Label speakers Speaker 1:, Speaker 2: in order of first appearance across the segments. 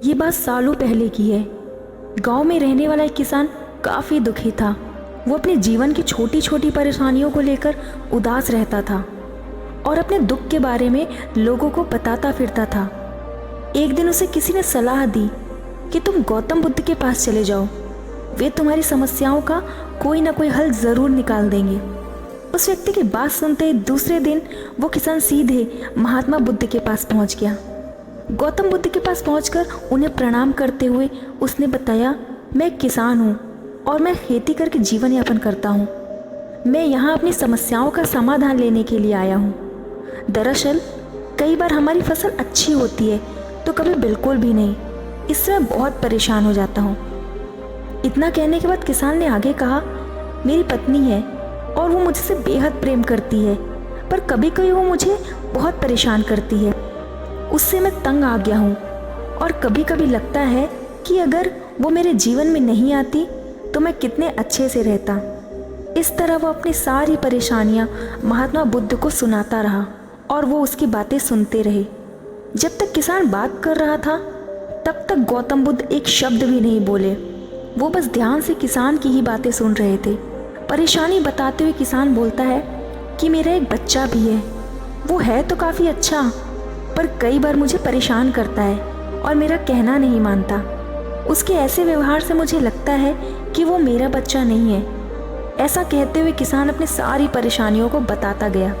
Speaker 1: ये बात सालों पहले की है। गांव में रहने वाला एक किसान काफ़ी दुखी था। वो अपने जीवन की छोटी छोटी परेशानियों को लेकर उदास रहता था और अपने दुख के बारे में लोगों को बताता फिरता था। एक दिन उसे किसी ने सलाह दी कि तुम गौतम बुद्ध के पास चले जाओ, वे तुम्हारी समस्याओं का कोई ना कोई हल ज़रूर निकाल देंगे। उस व्यक्ति की बात सुनते ही दूसरे दिन वो किसान सीधे महात्मा बुद्ध के पास पहुंच गया। गौतम बुद्ध के पास पहुंचकर उन्हें प्रणाम करते हुए उसने बताया, मैं एक किसान हूँ और मैं खेती करके जीवन यापन करता हूँ। मैं यहाँ अपनी समस्याओं का समाधान लेने के लिए आया हूँ। दरअसल कई बार हमारी फसल अच्छी होती है तो कभी बिल्कुल भी नहीं। इससे मैं बहुत परेशान हो जाता हूँ। इतना कहने के बाद किसान ने आगे कहा, मेरी पत्नी है और वो मुझसे बेहद प्रेम करती है, पर कभी कभी वो मुझे बहुत परेशान करती है। उससे मैं तंग आ गया हूँ और कभी कभी लगता है कि अगर वो मेरे जीवन में नहीं आती तो मैं कितने अच्छे से रहता। इस तरह वो अपनी सारी परेशानियाँ महात्मा बुद्ध को सुनाता रहा और वो उसकी बातें सुनते रहे। जब तक किसान बात कर रहा था तब तक गौतम बुद्ध एक शब्द भी नहीं बोले। वो बस ध्यान से किसान की ही बातें सुन रहे थे। परेशानी बताते हुए किसान बोलता है कि मेरा एक बच्चा भी है। वो है तो काफ़ी अच्छा, पर कई बार मुझे परेशान करता है और मेरा कहना नहीं मानता। उसके ऐसे व्यवहार से मुझे लगता है कि वो मेरा बच्चा नहीं है। ऐसा कहते हुए किसान अपनी सारी परेशानियों को बताता गया।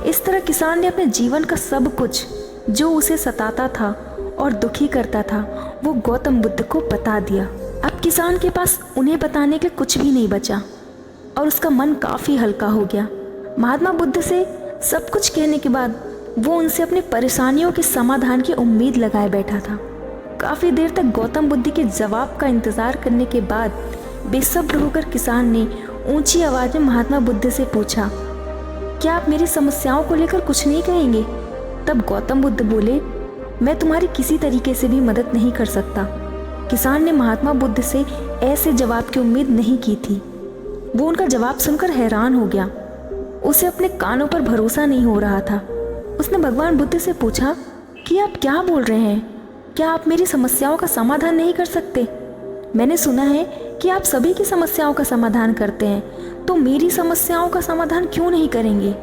Speaker 1: इस तरह किसान ने अपने जीवन का सब कुछ जो उसे सताता था और दुखी करता था वो गौतम बुद्ध को बता दिया। अब किसान के पास उन्हें बताने के लिए कुछ भी नहीं बचा और उसका मन काफ़ी हल्का हो गया। महात्मा बुद्ध से सब कुछ कहने के बाद वो उनसे अपनी परेशानियों के समाधान की उम्मीद लगाए बैठा था। काफ़ी देर तक गौतम बुद्ध के जवाब का इंतज़ार करने के बाद बेसब्र होकर किसान ने ऊंची आवाज़ में महात्मा बुद्ध से पूछा, क्या आप मेरी समस्याओं को लेकर कुछ नहीं कहेंगे? तब गौतम बुद्ध बोले, मैं तुम्हारी किसी तरीके से भी मदद नहीं कर सकता। किसान ने महात्मा बुद्ध से ऐसे जवाब की उम्मीद नहीं की थी। वो उनका जवाब सुनकर हैरान हो गया। उसे अपने कानों पर भरोसा नहीं हो रहा था। उसने भगवान बुद्ध से पूछा कि आप क्या बोल रहे हैं? क्या आप मेरी समस्याओं का समाधान नहीं कर सकते? मैंने सुना है कि आप सभी की समस्याओं का समाधान करते हैं, तो मेरी समस्याओं का समाधान क्यों नहीं करेंगे?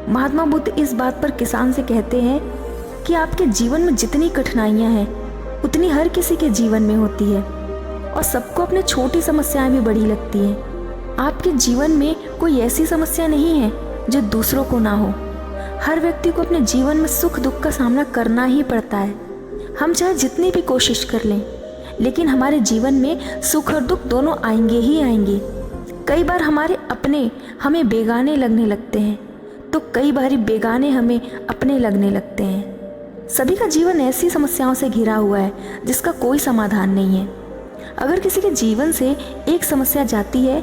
Speaker 1: महात्मा बुद्ध इस बात पर किसान से कहते हैं कि आपके जीवन में जितनी कठिनाइयां हैं उतनी हर किसी के जीवन में होती है और सबको अपनी छोटी समस्याएं भी बड़ी लगती हैं। आपके जीवन में कोई ऐसी समस्या नहीं है जो दूसरों को ना हो। हर व्यक्ति को अपने जीवन में सुख दुख का सामना करना ही पड़ता है। हम चाहे जितनी भी कोशिश कर लें, लेकिन हमारे जीवन में सुख और दुख दोनों आएंगे ही आएंगे। कई बार हमारे अपने हमें बेगाने लगने लगते हैं तो कई बार बेगाने हमें अपने लगने लगते हैं। सभी का जीवन ऐसी समस्याओं से घिरा हुआ है जिसका कोई समाधान नहीं है। अगर किसी के जीवन से एक समस्या जाती है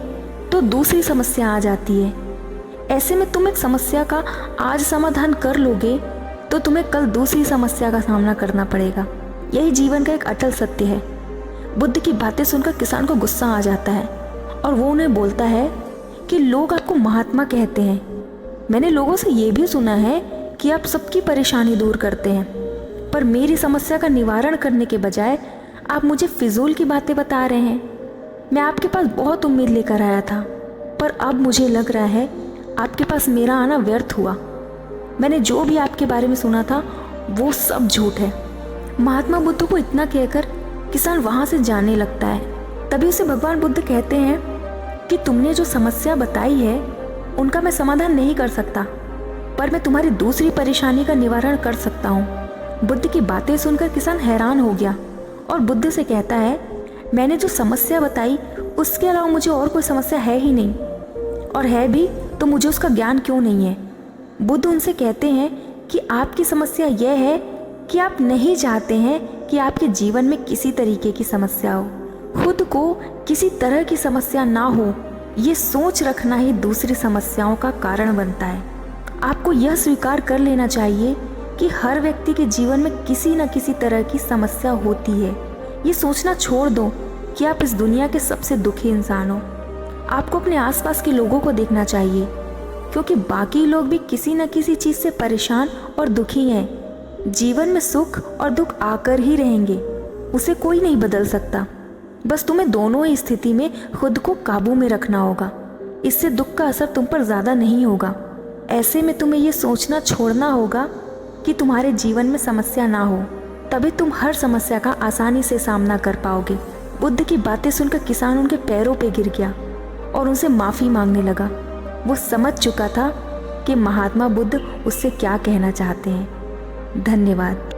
Speaker 1: तो दूसरी समस्या आ जाती है। ऐसे में तुम एक समस्या का आज समाधान कर लोगे तो तुम्हें कल दूसरी समस्या का सामना करना पड़ेगा। यही जीवन का एक अटल सत्य है। बुद्ध की बातें सुनकर किसान को गुस्सा आ जाता है और वो उन्हें बोलता है कि लोग आपको महात्मा कहते हैं। मैंने लोगों से ये भी सुना है कि आप सबकी परेशानी दूर करते हैं, पर मेरी समस्या का निवारण करने के बजाय आप मुझे फिजूल की बातें बता रहे हैं। मैं आपके पास बहुत उम्मीद लेकर आया था, पर अब मुझे लग रहा है आपके पास मेरा आना व्यर्थ हुआ। मैंने जो भी आपके बारे में सुना था वो सब झूठ है। महात्मा बुद्ध को इतना कहकर किसान वहाँ से जाने लगता है। तभी उसे भगवान बुद्ध कहते हैं कि तुमने जो समस्या बताई है उनका मैं समाधान नहीं कर सकता, पर मैं तुम्हारी दूसरी परेशानी का निवारण कर सकता हूँ। बुद्ध की बातें सुनकर किसान हैरान हो गया और बुद्ध से कहता है, मैंने जो समस्या बताई उसके अलावा मुझे और कोई समस्या है ही नहीं, और है भी तो मुझे उसका ज्ञान क्यों नहीं है। बुद्ध उनसे कहते हैं कि आपकी समस्या यह है कि आप नहीं चाहते हैं कि आपके जीवन में किसी तरीके की समस्या हो। खुद को किसी तरह की समस्या ना हो, ये सोच रखना ही दूसरी समस्याओं का कारण बनता है। आपको यह स्वीकार कर लेना चाहिए कि हर व्यक्ति के जीवन में किसी न किसी तरह की समस्या होती है। ये सोचना छोड़ दो कि आप इस दुनिया के सबसे दुखी इंसान हो। आपको अपने आसपास के लोगों को देखना चाहिए, क्योंकि बाकी लोग भी किसी न किसी चीज़ से परेशान और दुखी हैं। जीवन में सुख और दुख आकर ही रहेंगे। उसे कोई नहीं बदल सकता। बस तुम्हें दोनों ही स्थिति में खुद को काबू में रखना होगा। इससे दुख का असर तुम पर ज़्यादा नहीं होगा। ऐसे में तुम्हें ये सोचना छोड़ना होगा कि तुम्हारे जीवन में समस्या ना हो, तभी तुम हर समस्या का आसानी से सामना कर पाओगे। बुद्ध की बातें सुनकर किसान उनके पैरों पे गिर गया और उनसे माफ़ी मांगने लगा। वो समझ चुका था कि महात्मा बुद्ध उससे क्या कहना चाहते हैं। धन्यवाद।